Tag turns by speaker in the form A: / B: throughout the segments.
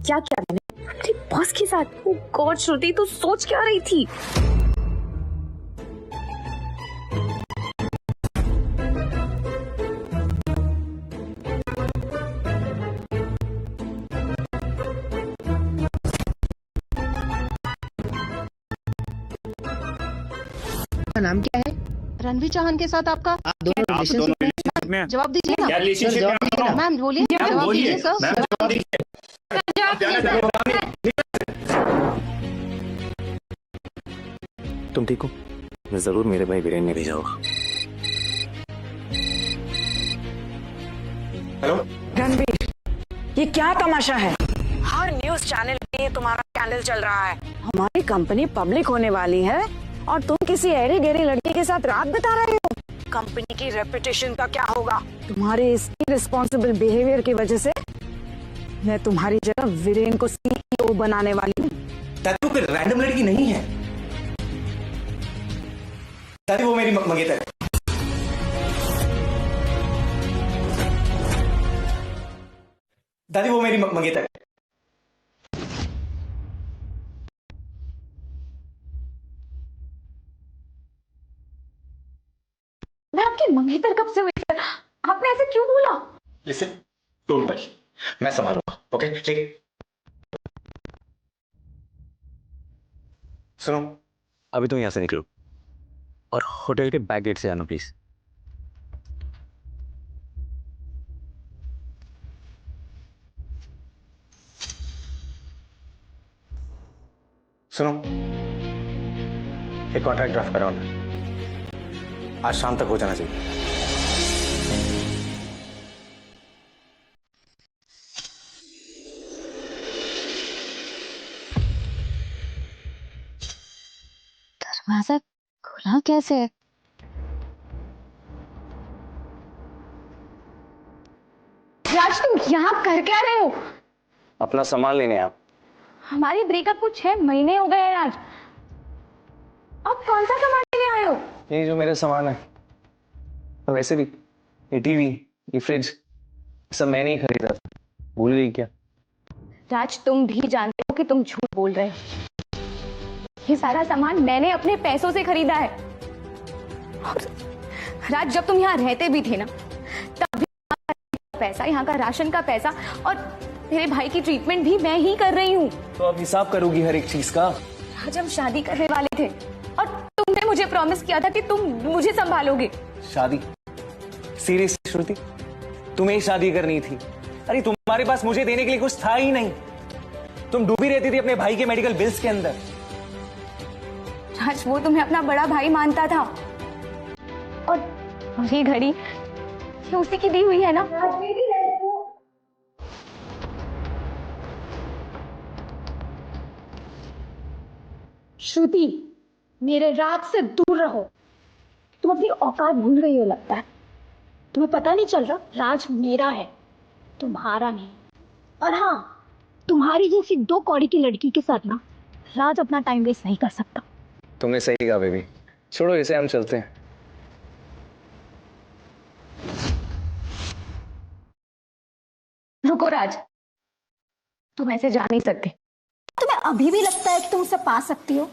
A: क्या किया मैंने मेरे बॉस के साथ? ओह गॉड श्रुति, तू सोच क्या रही थी?
B: नाम क्या है?
C: रणवीर चौहान के साथ आपका
B: आप दोनों रिलेशनशिप में?
C: जवाब दीजिए ना।
D: क्या रिलेशनशिप में आप दोनों?
C: मैम बोलिए, जवाब दीजिए सर।
D: मैम जवाब दीजिए।
E: तुम ठीक हो? मैं जरूर मेरे भाई वीरेन ने भेजा होगा।
D: हेलो
F: रणवीर, ये क्या तमाशा है? हर न्यूज चैनल पे ये तुम्हारा स्कैंडल चल रहा है। हमारी कंपनी पब्लिक होने वाली है और तुम किसी ऐरी गहरी लड़की के साथ रात बिता रहे हो। कंपनी की रेपुटेशन का क्या होगा? तुम्हारे इस इररिस्पॉन्सिबल बिहेवियर की वजह से मैं तुम्हारी जगह वीरेन को सीईओ बनाने वाली हूँ।
D: दादी वो कोई रैंडम लड़की नहीं है दादी, वो मेरी मंगेतर है। दादी वो मेरी मंगेतर है।
A: मैं आपकी मंगेतर कब से हुई सर? आपने ऐसे क्यों बोला?
D: लिसन, डोंट वरी, मैं संभालूंगा। ओके ठीक।
E: सुनो, अभी तुम यहाँ से निकलो और होटल के बैक गेट से आना प्लीज।
D: सुनो, एक कॉन्ट्रैक्ट ड्राफ्ट कराओ ना, आज शाम तक हो जाना चाहिए।
C: दरवाजा खुला कैसे?
A: राज, तुम यहाँ कर क्या रहे हो?
E: अपना सामान लेने आप।
A: हमारी ब्रेकअप को 6 महीने हो गए हैं राज। अब कौन सा सामान लेने आए हो?
E: ये जो मेरा सामान है, और वैसे भी ये टीवी, ये फ्रिज सब मैंने ही खरीदा था। भूल गई क्या?
A: राज, तुम भी जानते हो कि तुम झूठ बोल रहे हो। ये सारा सामान मैंने अपने पैसों से खरीदा है। और राज, जब तुम यहाँ रहते भी थे ना, तब भी पैसा, यहाँ का राशन का पैसा और मेरे भाई की ट्रीटमेंट भी मैं ही कर रही हूँ।
E: तो अब हिसाब करोगी हर एक चीज का?
A: राज, हम शादी करने वाले थे और तुमने मुझे प्रॉमिस किया था कि तुम मुझे संभालोगे।
E: शादी? सीरियस श्रुति, तुम्हें शादी करनी थी? अरे तुम्हारे पास मुझे देने के लिए कुछ था ही नहीं। तुम डूबी रहती थी अपने भाई के मेडिकल बिल्स के अंदर।
A: राज, वो तुम्हें अपना बड़ा भाई मानता था और ये घड़ी ये उसी की दी हुई है ना? श्रुति, मेरे राज से दूर रहो। तुम अपनी औकात भूल गई हो लगता है। तुम्हें पता नहीं चल रहा, राज मेरा है, तुम्हारा नहीं। और हाँ, तुम्हारी जैसी 2 कौड़ी की लड़की के साथ ना राज अपना टाइम वेस्ट नहीं कर सकता।
E: तुमने सही कहा बेबी, छोड़ो इसे, हम चलते हैं।
A: रुको राज, तुम ऐसे जा नहीं सकते। तुम्हें अभी भी लगता है कि तुम उसे पा सकती हो?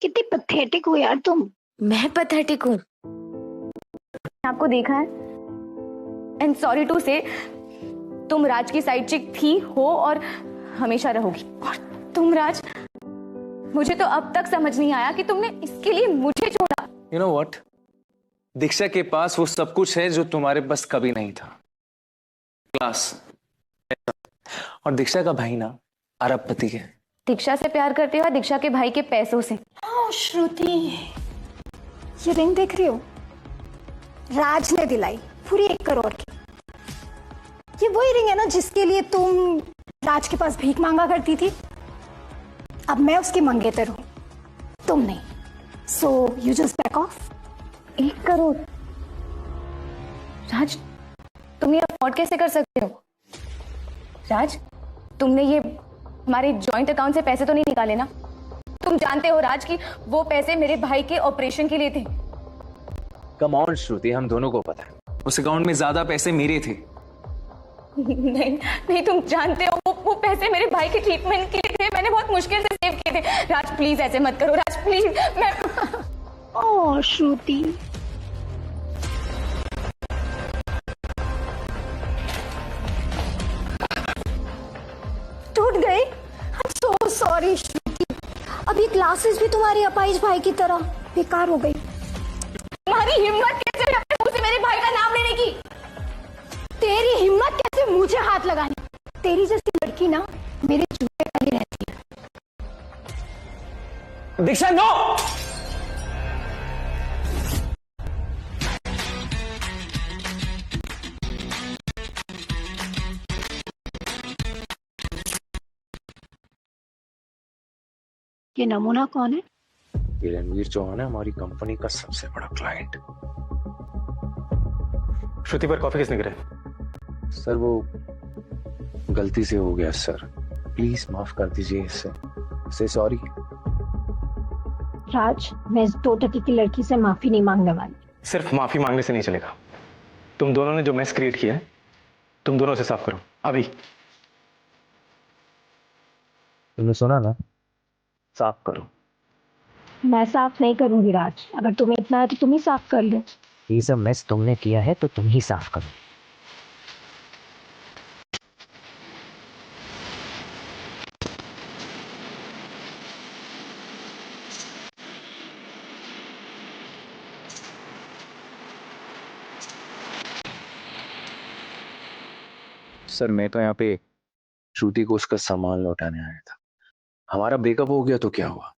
A: कितनी पैथेटिक हो यार तुम। मैं पैथेटिक हूँ? आपको देखा है, एंड सॉरी टू से, तुम राज की साइड चिक थी, हो और हमेशा रहोगी। और तुम राज, मुझे तो अब तक समझ नहीं आया कि तुमने इसके लिए मुझे छोड़ा।
E: You know what? दीक्षा के पास वो सब कुछ है जो तुम्हारे पास कभी नहीं था। क्लास, और दीक्षा का भाई ना अरबपति है।
A: दीक्षा से प्यार करते हो, दीक्षा के भाई के पैसों से।
G: श्रुति, ये रिंग देख रही हो? राज ने दिलाई, पूरी 1 करोड़ की। ये वही रिंग है ना जिसके लिए तुम राज के पास भीख मांगा करती थी? अब मैं उसकी मंगेतर हूं, तुम नहीं। So you just back off.
A: 1 crore? Raj, तुम ये अफोर्ड कैसे कर सकते हो? राज, तुमने ये हमारे जॉइंट अकाउंट से पैसे तो नहीं निकाले ना? तुम जानते हो राज कि वो पैसे मेरे भाई के ऑपरेशन के लिए थे।
E: कम ऑन श्रुति, हम दोनों को पता है उस अकाउंट में ज्यादा पैसे मेरे थे।
A: नहीं नहीं, तुम जानते हो वो पैसे मेरे भाई के ट्रीटमेंट के लिए थे, मैंने बहुत मुश्किल से सेव किए थे। राज प्लीज ऐसे मत करो, राज प्लीज। मैं
G: ओ श्रुति, टूट गई। सो सॉरी श्रुति, अभी क्लासेस भी तुम्हारी अपाइज भाई की तरह बेकार हो गई।
A: तुम्हारी हिम्मत कैसे हुई अपने मुंह से मेरे भाई का नाम लेने की?
G: तेरी हिम्मत कैसे मुझे हाथ लगाने? तेरी जैसी लड़की ना मेरे जूते वाली रहती है।
E: दीक्षा नो।
G: ये नमूना कौन है?
E: ये रणवीर चौहान है, हमारी कंपनी का सबसे बड़ा क्लाइंट।
D: श्रुति पर कॉफी किसने गिरा?
E: सर वो गलती से हो गया सर, प्लीज माफ कर दीजिए इसे। से सॉरी।
G: राज, मैं इस 2 की लड़की से माफी नहीं मांगने वाली।
D: सिर्फ माफी मांगने से नहीं चलेगा। तुम दोनों ने जो मेस क्रिएट किया है, तुम दोनों से साफ करो अभी।
E: तुमने सुना ना, साफ करो।
G: मैं साफ नहीं करूंगी राज, अगर तुम्हें इतना है तो तुम ही साफ कर लो।
H: ये सब मेस तुमने किया है तो तुम ही साफ करो।
E: सर मैं तो यहाँ पे श्रुति को उसका सामान लौटाने आया था। हमारा ब्रेकअप हो गया तो क्या हुआ?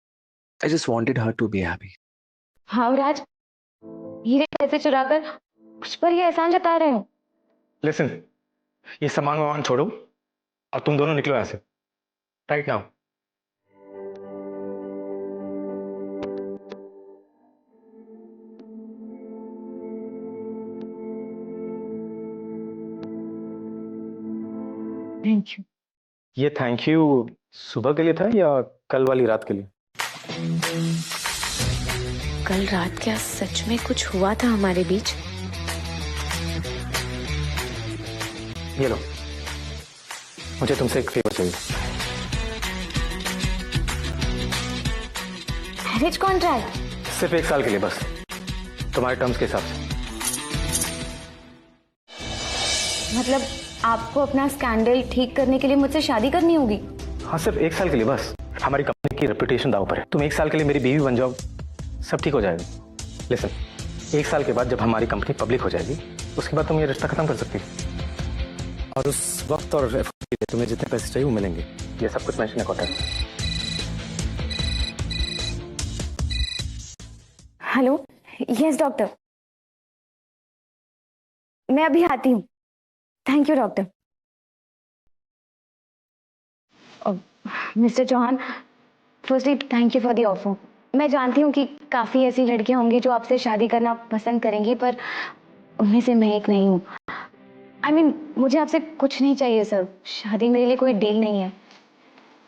E: I just wanted her to be happy.
A: हाँ राज, हीरे पैसे चुराकर उस पर ये एहसान जता रहे हो?
D: लिसन, ये सामान वामान छोड़ो और तुम दोनों निकलो ऐसे राइट नाउ।
A: Thank you.
D: ये थैंक यू सुबह के लिए था या कल वाली रात के लिए?
A: कल रात क्या सच में कुछ हुआ था हमारे बीच?
D: ये लो, मुझे तुमसे एक फेवर चाहिए।
A: Marriage contract?
D: सिर्फ 1 साल के लिए बस, तुम्हारे टर्म्स के हिसाब से।
A: मतलब आपको अपना स्कैंडल ठीक करने के लिए मुझसे शादी करनी होगी?
D: हाँ, सिर्फ 1 साल के लिए बस। हमारी कंपनी की रेपुटेशन दांव पर है। तुम 1 साल के लिए मेरी बीवी बन जाओ, सब ठीक हो जाएगा। लिसन, 1 साल के बाद जब हमारी कंपनी पब्लिक हो जाएगी, उसके बाद तुम ये रिश्ता खत्म कर सकती हो। और उस वक्त और एफर्ट के लिए तुम्हें जितने पैसे चाहिए वो मिलेंगे। ये सब कुछ मेंशन है कॉन्ट्रैक्ट।
A: हेलो, यस डॉक्टर, मैं अभी आती हूँ। Thank you doctor. Mister Chauhan, firstly thank you for the offer. मैं जानती हूँ कि काफ़ी ऐसी लड़कियां होंगी जो आपसे शादी करना पसंद करेंगी, पर उनमें से मैं एक नहीं हूँ। I mean, मुझे आपसे कुछ नहीं चाहिए सर, शादी मेरे लिए कोई डील नहीं है।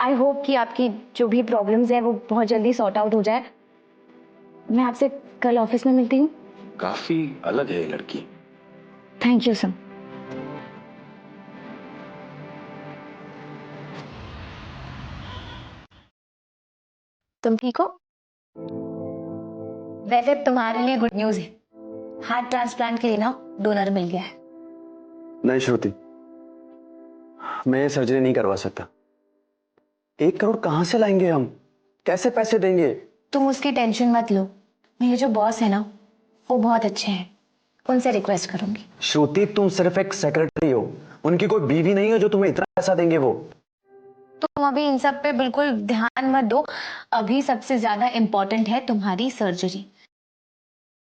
A: आई होप कि आपकी जो भी प्रॉब्लम्स हैं वो बहुत जल्दी सॉर्ट आउट हो जाए। मैं आपसे कल ऑफिस में मिलती हूँ।
E: काफी अलग है ये लड़की।
A: Thank you sir. तुम ठीक हो? वैसे तुम्हारे लिए गुड न्यूज है, हार्ट ट्रांसप्लांट के लिए ना डोनर मिल गया है।
I: नहीं श्रुति, मैं ये सर्जरी नहीं करवा सकता। 1 करोड़ कहां से लाएंगे हम? कैसे पैसे देंगे?
A: तुम उसकी टेंशन मत लो, मेरे जो बॉस है ना वो बहुत अच्छे हैं, उनसे रिक्वेस्ट करूंगी।
I: श्रुति, तुम सिर्फ एक सेक्रेटरी हो, उनकी कोई बीवी नहीं है जो तुम्हें इतना पैसा देंगे वो।
A: तुम अभी इन सब पे बिल्कुल ध्यान मत दो, अभी सबसे ज्यादा इम्पोर्टेंट है तुम्हारी सर्जरी।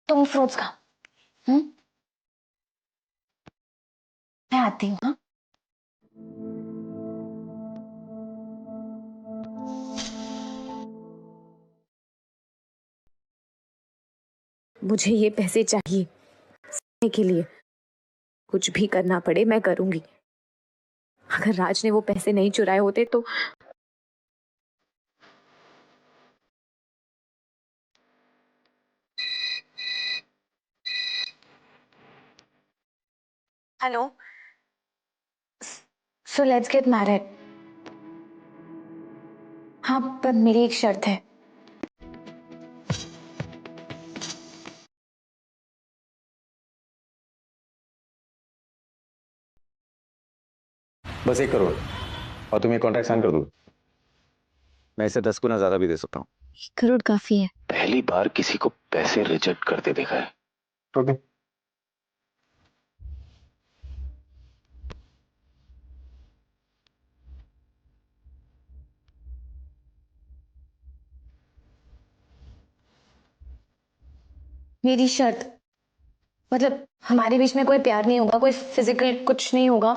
A: तुम फ्रूट्स खाओ। मैं आती हूँ। हाँ, मुझे ये पैसे चाहिए के लिए, कुछ भी करना पड़े मैं करूंगी। अगर राज ने वो पैसे नहीं चुराए होते तो hello so let's get married. हाँ, पर मेरी एक शर्त है।
I: बस 1 करोड़ और तुम्हें कॉन्ट्रैक्ट साइन कर दो। मैं इसे 10 गुना ज्यादा भी दे सकता हूँ।
C: 1 करोड़ काफी है।
I: पहली बार किसी को पैसे रिजेक्ट करते देखा है। ओके।
A: मेरी शर्त, मतलब हमारे बीच में कोई प्यार नहीं होगा, कोई फिजिकल कुछ नहीं होगा।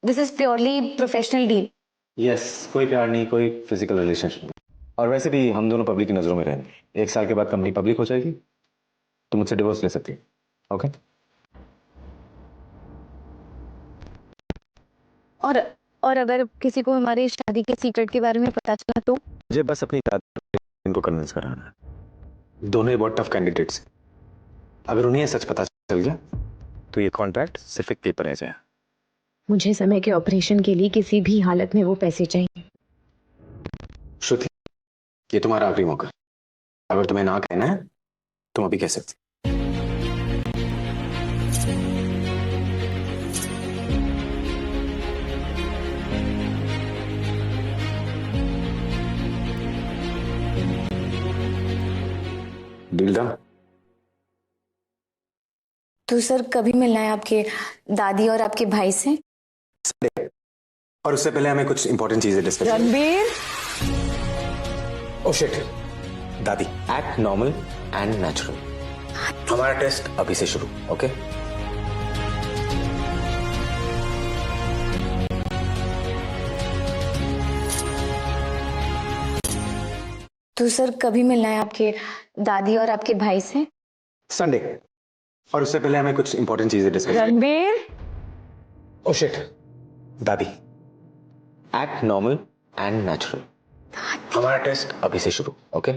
A: This is purely professional deal.
I: Yes, कोई प्यार नहीं, कोई फिजिकल रिलेशनशिप। और वैसे भी हम दोनों पब्लिक की नजरों में रहेंगे। 1 साल के बाद कंपनी पब्लिक हो जाएगी तो मुझसे डिवोर्स ले सकती है। ओके।
C: और अगर किसी को हमारी शादी के सीक्रेट के बारे में पता चला तो?
I: मुझे बस अपनी दादी इनको कन्विंस कराना है। दोनों ही बहुत टफ कैंडिडेट्स हैं। अगर उन्हें सच पता चल गया तो ये कॉन्ट्रैक्ट सिर्फ एक पेपर है जाए।
C: मुझे समय के ऑपरेशन के लिए किसी भी हालत में वो पैसे चाहिए।
I: श्रुति, ये तुम्हारा आखिरी मौका। अगर तुम्हें ना कहना है तुम अभी कह सकती। Deal done.
A: तो सर कभी मिलना है आपके दादी और आपके भाई से?
I: और उससे पहले हमें कुछ इंपॉर्टेंट चीजें डिस्कस करनी
F: रणबीर,
I: है। Oh shit. दादी, एक्ट नॉर्मल एंड नेचुरल। हमारा टेस्ट अभी से शुरू। ओके।
A: तो सर कभी मिलना है आपके दादी और आपके भाई से?
I: संडे। और उससे पहले हमें कुछ इंपॉर्टेंट चीजें डिस्कस करनी
F: रणबीर,
I: है। Oh shit. दादी, एक्ट नॉर्मल एंड नेचुरल। हमारा टेस्ट अभी से शुरू। ओके।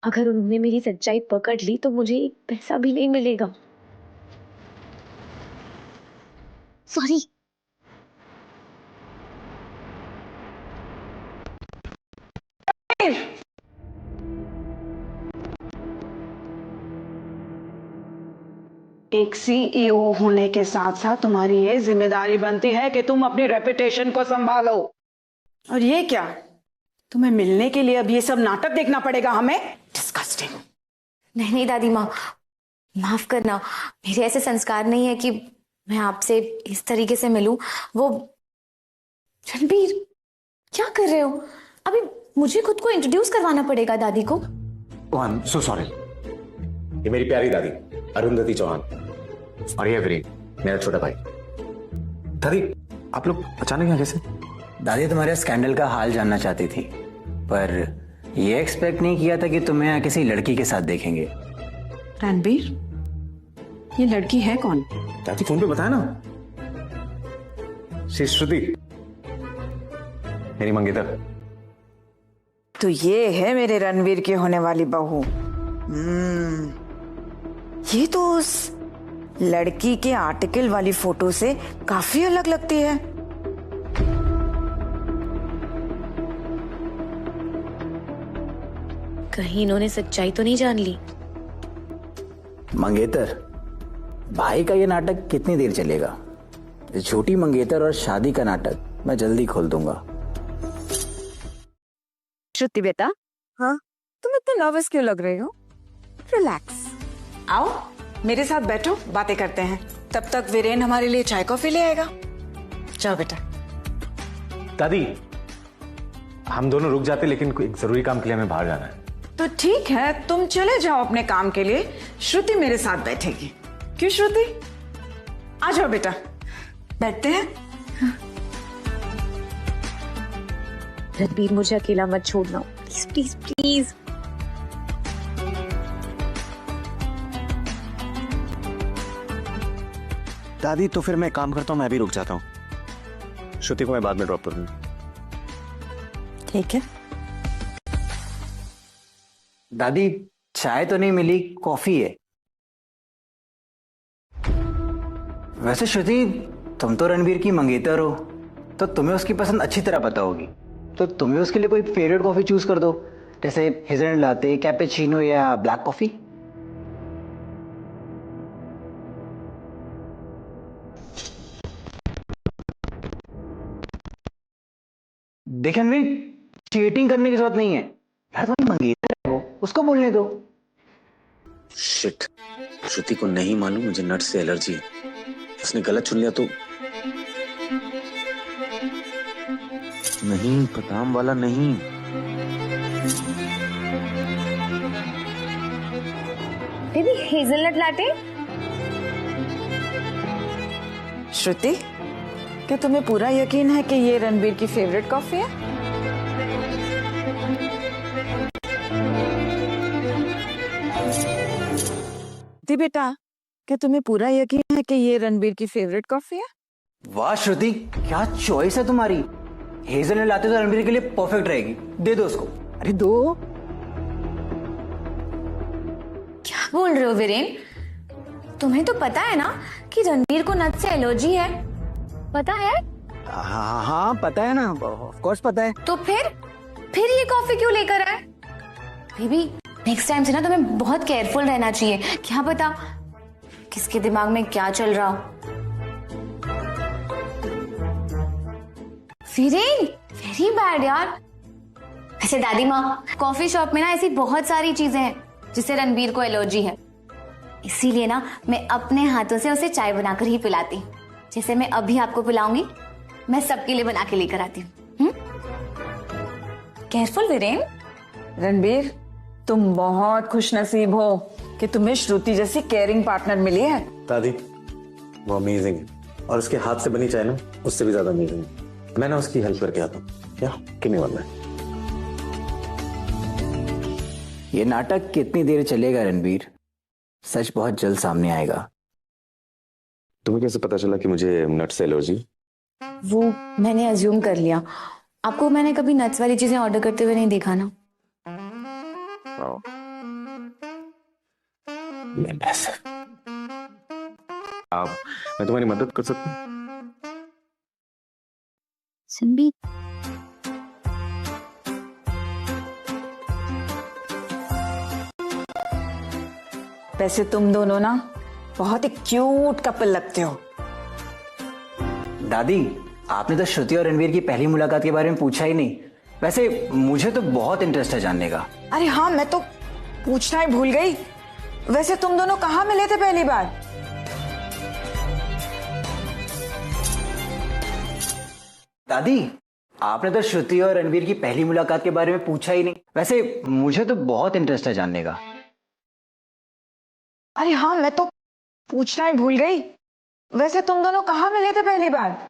C: अगर उन्होंने मेरी सच्चाई पकड़ ली तो मुझे एक पैसा भी नहीं मिलेगा। सॉरी।
F: एक सीईओ होने के साथ साथ तुम्हारी ये जिम्मेदारी बनती है कि तुम अपनी रेपुटेशन को संभालो। और ये क्या, तुम्हें मिलने के लिए अब ये सब नाटक देखना पड़ेगा हमें? डिस्गस्टिंग।
A: नहीं नहीं दादी माँ, माफ करना, मेरे ऐसे संस्कार नहीं है कि मैं आपसे इस तरीके से मिलूं। वो रणबीर, क्या कर रहे हो? अभी मुझे खुद को इंट्रोड्यूस करवाना पड़ेगा दादी को।
I: ओह आई एम सो सॉरी। ये मेरी प्यारी दादी अरुंधति चौहान, और ये विरेन मेरा छोटा भाई। दादी, आप लोग अचानक यहाँ कैसे?
J: दादी तुम्हारे स्कैंडल का हाल जानना चाहती थी, पर ये एक्सपेक्ट नहीं किया था कि तुम्हें यहाँ किसी लड़की के साथ देखेंगे।
F: रणबीर, ये लड़की है कौन?
I: दादी फोन पे बताया ना, श्री श्रुति, मेरी मंगेतर।
F: तो ये है मेरे रणवीर की होने वाली बहू। ये तो उस लड़की के आर्टिकल वाली फोटो से काफी अलग लगती है।
C: कहीं इन्होंने सच्चाई तो नहीं जान ली?
J: मंगेतर, भाई का ये नाटक कितनी देर चलेगा? ये छोटी मंगेतर और शादी का नाटक मैं जल्दी खोल दूंगा।
F: श्रुति बेटा, हाँ, तुम इतने नर्वस क्यों लग रहे हो? रिलैक्स, आओ मेरे साथ बैठो, बातें करते हैं। तब तक वीरेन हमारे लिए चाय कॉफी ले आएगा। जाओ बेटा।
I: दादी, हम दोनों रुक जाते, लेकिन एक जरूरी काम के लिए हमें बाहर जाना है।
F: तो ठीक है, तुम चले जाओ अपने काम के लिए, श्रुति मेरे साथ बैठेगी। क्यों श्रुति? आ जाओ बेटा, बैठते हैं।
C: रणबीर, मुझे अकेला मत छोड़ना, प्लीज प्लीज प्लीज।
I: दादी, तो फिर मैं काम करता हूँ, मैं भी रुक जाता हूँ। श्रुति को मैं बाद में ड्रॉप कर दूंगा।
F: ठीक है।
J: दादी, चाय तो नहीं मिली, कॉफी है। वैसे श्रुति, तुम तो रणबीर की मंगेतर हो, तो तुम्हें उसकी पसंद अच्छी तरह पता होगी। तो तुम्हें उसके लिए कोई फेवरेट कॉफी चूज कर दो, जैसे हेज़लनट लाते, कैपेचिनो या ब्लैक कॉफी। देख रणबीर, चीटिंग करने की जरूरत नहीं है यार, तुम्हारी मंगेतर है वो, उसको बोलने दो।
I: शिट, श्रुति को नहीं मालूम मुझे नट्स से एलर्जी है। उसने गलत चुन लिया तो नहीं, बादाम वाला नहीं।
C: Baby hazelnut latte.
F: श्रुति, क्या तुम्हें पूरा यकीन है कि ये रणबीर की फेवरेट कॉफी है? दी बेटा, क्या तुम्हें पूरा यकीन है कि ये रणबीर की फेवरेट कॉफी है?
J: वाह श्रुति, क्या चॉइस है तुम्हारी। हेज़लनट लाते तो रणबीर के लिए परफेक्ट रहेगी, दे दो उसको।
F: अरे दो।
C: क्या बोल रहे हो वीरेन? तुम्हें तो पता है ना कि रणबीर को नट से एलर्जी है। पता है?
J: हाँ हाँ पता है ना, ऑफ कोर्स पता है।
C: तो फिर ये कॉफी क्यों लेकर आए? बेबी नेक्स्ट टाइम से ना तुम्हें बहुत केयरफुल रहना चाहिए। क्या पता किसके दिमाग में क्या चल रहा हो। वीरेन वेरी बैड यार। ऐसे दादी माँ, कॉफी शॉप में ना ऐसी बहुत सारी चीजें हैं जिससे रणबीर को एलर्जी है, इसीलिए ना मैं अपने हाथों से उसे चाय बनाकर ही पिलाती हूँ। जैसे मैं अभी आपको पिलाऊंगी, मैं सबके लिए बना के लेकर आती हूँ। केयरफुल वीरेन।
F: रणबीर, तुम बहुत खुशनसीब हो कि तुम्हें श्रुति जैसी केयरिंग पार्टनर मिली है।
I: दादी वो अमेजिंग है, और उसके हाथ से बनी चाय ना उससे भी ज्यादा अमेजिंग है। मैं ना उसकी हेल्प करके आता हूँ। क्या कितनी बार है?
J: ये नाटक कितनी देर चलेगा रणबीर? सच बहुत जल्द सामने आएगा।
I: तुम्हें कैसे पता चला कि मुझे नट्स से एलर्जी?
C: वो मैंने अज्यूम कर लिया। आपको मैंने कभी नट्स वाली चीजें ऑर्डर करते हुए नहीं देखा ना।
I: मैं तुम्हारी मदद कर सकता हूँ?
C: सिंबी,
F: वैसे तुम दोनों ना बहुत ही क्यूट कपल लगते हो।
J: दादी, आपने तो श्रुति और रणबीर की पहली मुलाकात के बारे में पूछा ही नहीं। वैसे मुझे तो बहुत इंटरेस्ट है जानने का।
F: अरे हाँ, मैं तो पूछना ही भूल गई। वैसे तुम दोनों कहाँ मिले थे पहली बार?
J: दादी, आपने तो श्रुति और रणबीर की पहली मुलाकात के बारे में पूछा ही नहीं। वैसे मुझे तो बहुत इंटरेस्ट है जानने का।
F: अरे हाँ, मैं तो पूछना ही भूल गई। वैसे तुम दोनों कहाँ मिले थे पहली बार?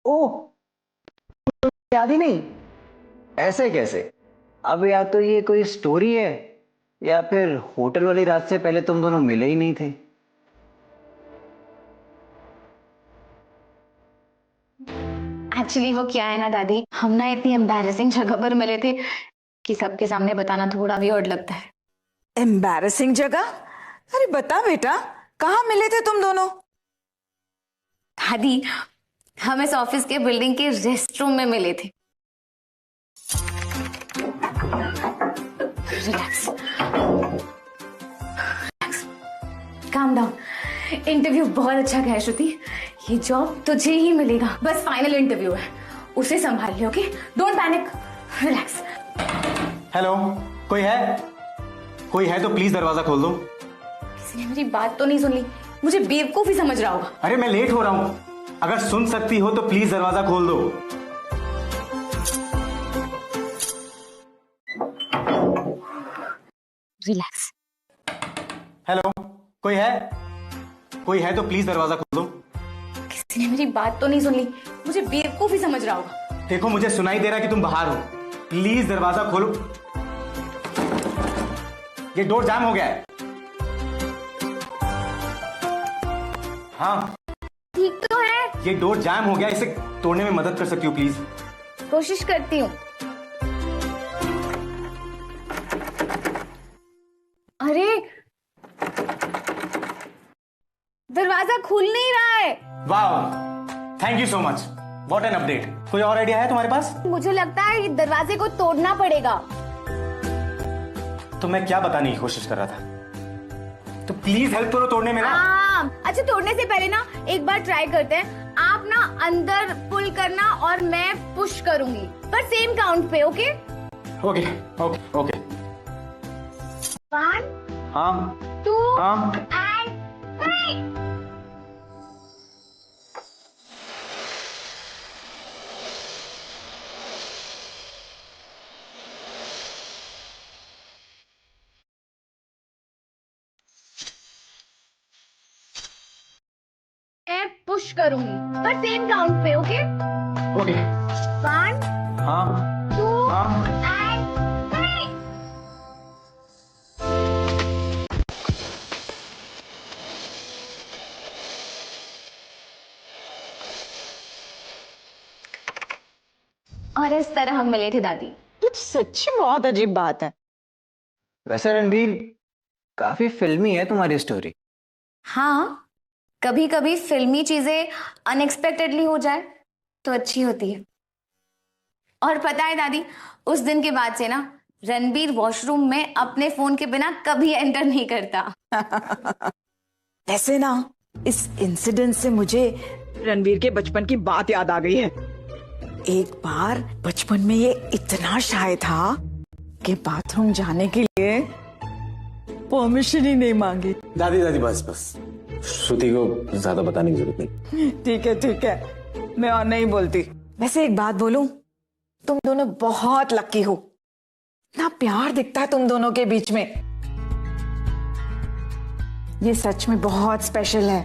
J: ओह, याद ही नहीं। ऐसे कैसे? अब या तो ये कोई स्टोरी है या फिर होटल वाली रात से पहले तुम दोनों मिले ही नहीं थे।
C: एक्चुअली वो क्या है ना दादी, हम ना इतनी एम्बैरेसिंग जगह पर मिले थे कि सबके सामने बताना थोड़ा वियर्ड लगता है।
F: एम्बैरेसिंग जगह? अरे बता बेटा, कहाँ मिले थे तुम दोनों?
C: दादी, हम इस ऑफिस के बिल्डिंग के रेस्ट रूम में मिले थे। Relax, calm down. इंटरव्यू बहुत अच्छा गया श्रुति, ये जॉब तुझे ही मिलेगा। बस फाइनल इंटरव्यू है, उसे संभाल लियो। Okay, don't panic, relax.
J: Hello, कोई है? कोई है तो प्लीज दरवाजा खोल दो।
C: किसी ने मेरी बात तो नहीं सुन ली, मुझे बेवकूफ ही समझ रहा होगा।
J: अरे मैं लेट हो रहा हूं, अगर सुन सकती हो तो प्लीज दरवाजा खोल दो।
C: रिलैक्स।
J: हेलो, कोई है? कोई है तो प्लीज दरवाजा खोल दो।
C: किसी ने मेरी बात तो नहीं सुन ली, मुझे बेवकूफ ही समझ रहा होगा।
J: देखो, मुझे सुनाई दे रहा है कि तुम बाहर हो, प्लीज दरवाजा खोलो। ये डोर जाम हो गया है। हाँ,
C: ठीक तो है,
D: ये डोर जैम हो गया, इसे तोड़ने में मदद कर सकती हो प्लीज?
C: कोशिश करती हूँ। अरे दरवाजा खुल नहीं रहा है।
D: वाह, thank you so much, what an update. कोई और आइडिया है तुम्हारे पास?
C: मुझे लगता है इस दरवाजे को तोड़ना पड़ेगा।
D: तो मैं क्या बताने की कोशिश कर रहा था, तो प्लीज हेल्प करो तोड़ने में ना।
C: अच्छा, तोड़ने से पहले ना एक बार ट्राई करते हैं। आप ना अंदर पुल करना और मैं पुश करूंगी, पर सेम काउंट पे। Okay
D: okay okay okay.
C: 1
D: हाँ
C: 2
D: हाँ।
C: and 3। पुश करूंगी पर सेम काउंट पे। Okay
D: okay.
C: 1
D: हाँ
C: 2
D: हाँ।
C: and 3। और इस तरह हम मिले थे दादी।
F: तो सच्ची बहुत अजीब बात है।
J: वैसे रणबीर, काफी फिल्मी है तुम्हारी स्टोरी।
C: हाँ, कभी कभी फिल्मी चीजें अनएक्सपेक्टेडली हो जाए तो अच्छी होती है। और पता है दादी, उस दिन के बाद से ना रणबीर वॉशरूम में अपने फोन के बिना कभी एंटर नहीं करता।
F: ऐसे ना इस इंसिडेंट से मुझे रणबीर के बचपन की बात याद आ गई है। एक बार बचपन में ये इतना शाय था कि बाथरूम जाने के लिए परमिशन ही नहीं मांगी।
I: दादी दादी बस बस, श्रुति को ज्यादा बताने की जरूरत नहीं।
F: ठीक है, मैं और नहीं बोलती। वैसे एक बात बोलूं, तुम दोनों बहुत लकी हो ना, प्यार दिखता है तुम दोनों के बीच में। ये सच में बहुत स्पेशल है।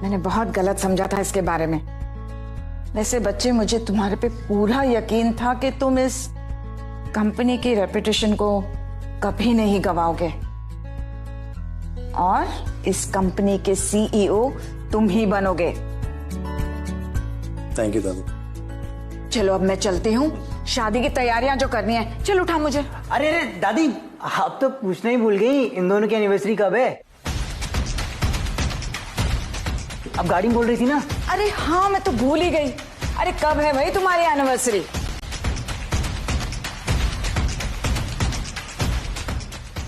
F: मैंने बहुत गलत समझा था इसके बारे में। वैसे बच्चे, मुझे तुम्हारे पे पूरा यकीन था कि तुम इस कंपनी की रेपुटेशन को कभी नहीं गवाओगे और इस कंपनी के सीईओ तुम ही बनोगे।
I: थैंक यू दादी।
F: चलो अब मैं चलती हूँ, शादी की तैयारियां जो करनी है। चल उठा मुझे।
J: अरे अरे दादी, आप तो पूछना ही भूल गई, इन दोनों की एनिवर्सरी कब है? अब गाड़ी में बोल रही थी ना।
F: अरे हाँ, मैं तो भूल ही गई। अरे कब है भाई तुम्हारी एनिवर्सरी?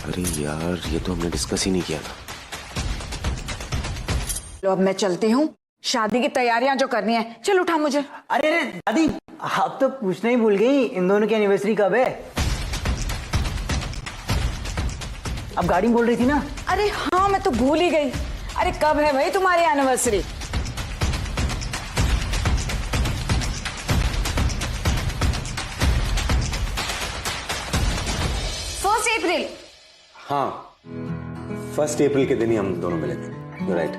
I: अरे यार, ये तो हमने डिस्कस ही नहीं किया था।
F: चलो अब मैं चलती हूँ, शादी की तैयारियां जो करनी है। चल उठा मुझे।
J: अरे अरे दादी, आप तो पूछना ही भूल गई, इन दोनों की एनिवर्सरी कब है? अब गाड़ी में बोल रही थी ना।
F: अरे हाँ, मैं तो भूल ही गई। अरे कब है भाई तुम्हारी एनिवर्सरी?
C: अप्रैल।
I: हाँ, 1 अप्रैल के दिन ही हम दोनों मिले थे। You're right.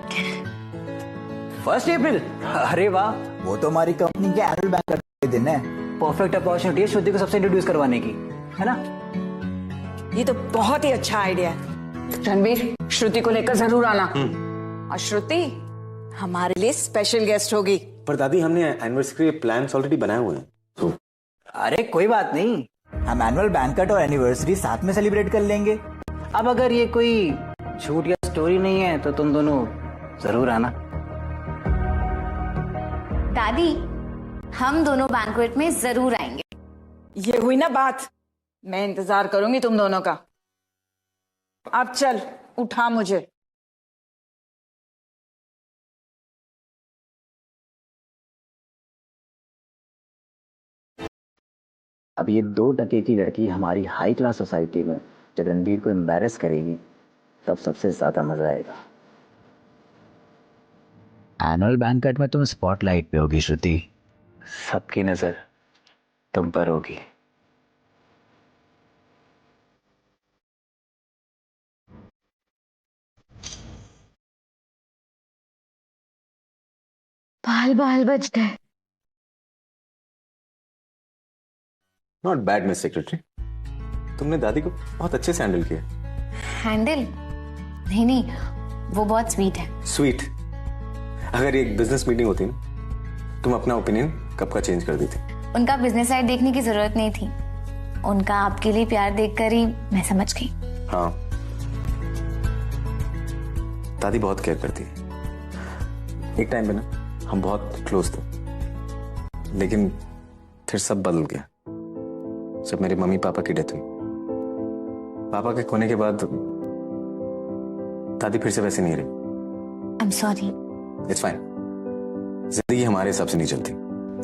J: 1 अप्रैल? अरे वाह, वो तो हमारी कंपनी के एनुअल बैंकर के दिन है। परफेक्ट अपॉर्चुनिटी है श्रुति को सबसे इंट्रोड्यूस करवाने की, है ना?
F: ये तो बहुत ही अच्छा आइडिया है। रणबीर, श्रुति को लेकर जरूर आना। और श्रुति हमारे लिए स्पेशल गेस्ट होगी।
I: पर दादी, हमने एनिवर्सरी के प्लान्स ऑलरेडी बनाए हुए हैं तो।
J: अरे कोई बात नहीं, हम एनुअल बैंकेट और एनिवर्सरी साथ में सेलिब्रेट कर लेंगे। अब अगर ये कोई झूठ या स्टोरी नहीं है तो तुम दोनों जरूर आना।
C: दादी, हम दोनों बैंक्वेट में जरूर आएंगे।
F: ये हुई ना बात, मैं इंतजार करूंगी तुम दोनों का। अब चल, उठा मुझे।
J: अब ये 2 टके की लड़की हमारी हाई क्लास सोसाइटी में जब रणबीर को एम्बैरेस करेगी तब सबसे ज्यादा मजा आएगा। एनुअल बैंकेट में तुम स्पॉटलाइट पे होगी श्रुति, सबकी नजर तुम पर होगी।
C: बाल बाल बज गए।
I: नॉट बैड मिस सेक्रेटरी, तुमने दादी को बहुत अच्छे से हैंडल किया।
C: हैंडल? नहीं, वो बहुत स्वीट है।
I: स्वीट? अगर ये एक बिजनेस मीटिंग होती ना, तुम अपना ओपिनियन कब का चेंज कर देती।
C: उनका बिजनेस साइड देखने की जरूरत नहीं थी, उनका आपके लिए प्यार देखकर ही मैं समझ गई।
I: हाँ, दादी बहुत केयर करती है। एक टाइम पे ना हम बहुत क्लोज थे, लेकिन फिर सब बदल गया जब मेरे मम्मी पापा की डेथ हुई। पापा के खोने के बाद दादी फिर से वैसे नहीं रही।
C: I am sorry.
I: It's fine, जिंदगी हमारे हिसाब से नहीं चलती।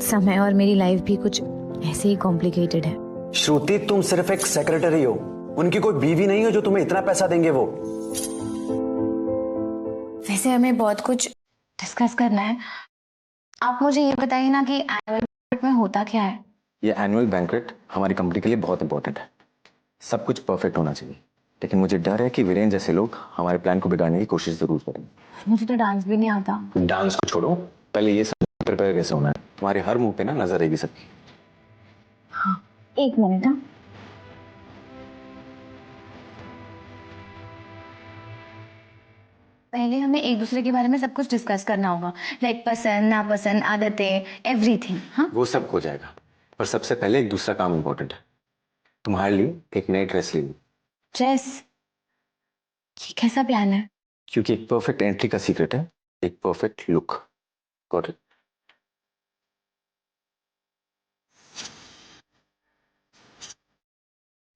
C: समय और मेरी लाइफ भी कुछ ऐसे ही कॉम्प्लिकेटेड है।
J: श्रुति, तुम सिर्फ एक सेक्रेटरी हो, उनकी कोई बीवी नहीं हो जो तुम्हें इतना पैसा देंगे वो।
C: वैसे हमें बहुत कुछ डिस्कस करना है। आप मुझे ये बताइए ना कि एनुअल बैंक्वेट में होता क्या है।
I: ये एनुअल बैंक्वेट हमारी कंपनी के लिए बहुत इंपॉर्टेंट है। सब कुछ परफेक्ट होना चाहिए, लेकिन मुझे डर है कि वीरेन जैसे लोग हमारे प्लान को बिगाड़ने की कोशिश जरूर करेंगे।
C: मुझे तो डांस भी नहीं आता।
I: डांस को छोड़ो, पहले ये सब प्रिपेयर कैसे होना है। तुम्हारे हर मुंह पे ना नजर रहेगी सबकी।
C: हाँ, एक मिनट। हाँ, पहले हमें एक दूसरे के बारे में सब कुछ डिस्कस करना होगा, लाइक पसंद नापसंद, आदतें, एवरीथिंग। हाँ,
I: वो सब हो जाएगा, पर सबसे पहले एक दूसरा काम इंपॉर्टेंट है। तुम्हारे लिए एक नई ड्रेस ले ली।
C: ड्रेस? ये कैसा प्लान है?
I: क्योंकि एक परफेक्ट एंट्री का सीक्रेट है एक perfect look. Got it?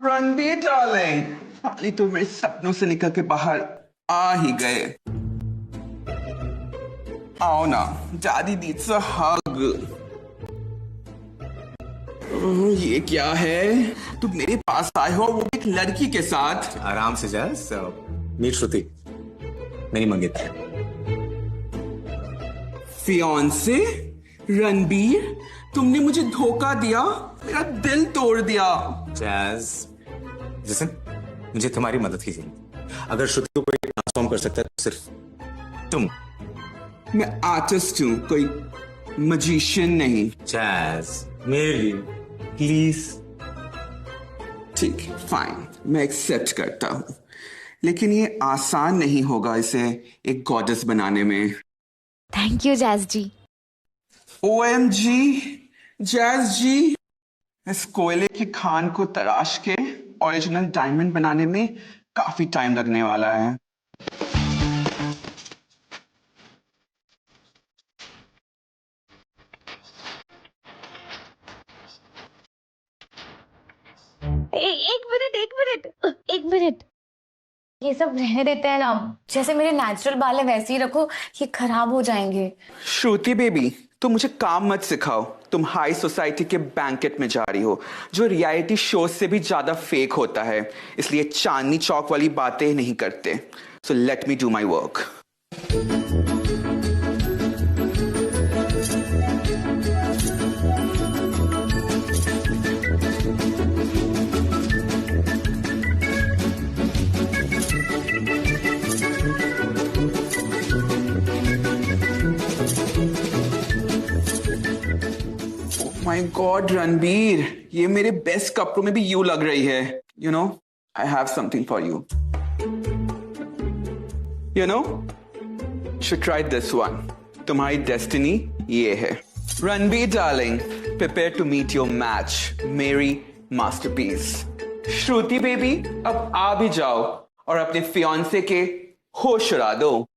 K: Ranbir darling, finally तो मेरे सपनों से निकल के बाहर आ ही गए। आओ ना, डैडी नीड्स अ हग। ये क्या है? तुम मेरे पास आए हो वो एक लड़की के साथ।
I: आराम से जा। मीट श्रुति, मेरी मंगेतर।
K: फियांसे? रणबीर, तुमने मुझे धोखा दिया, मेरा दिल तोड़ दिया।
I: जैज, लिसन, मुझे तुम्हारी मदद की जरूरत। अगर श्रुति को कोई ट्रांसफॉर्म कर सकता है तो सिर्फ तुम।
K: मैं आर्टिस्ट हूं, कोई मजिशियन नहीं।
I: जैज, मेरे लिए प्लीज।
K: ठीक है, फाइन, मैं एक्सेप्ट करता हूं, लेकिन ये आसान नहीं होगा इसे एक गॉडेस बनाने में।
C: Thank you Jazz ji.
K: OMG, Jazz ji, इस कोयले की खान को तराश के ओरिजिनल डायमंड बनाने में काफी टाइम लगने वाला है।
C: एक मिनट, ये सब रहने देते हैं ना। जैसे मेरे नेचुरल बाल है वैसे ही रखो, ये खराब हो जाएंगे।
K: श्रुति बेबी, तुम मुझे काम मत सिखाओ। तुम हाई सोसाइटी के बैंकेट में जा रही हो, जो रियलिटी शो से भी ज्यादा फेक होता है, इसलिए चांदनी चौक वाली बातें नहीं करते। So let me do my work. My God Ranbir, ये मेरे बेस्ट कपड़ों में भी यू लग रही है। You know, I have something for you. You know, should try this one. तुम्हारी डेस्टिनी ये है। Ranbir darling, prepare to meet your match, मेरी मास्टरपीस। श्रुति बेबी, अब आ भी जाओ और अपने फियांसे के होश उड़ा दो।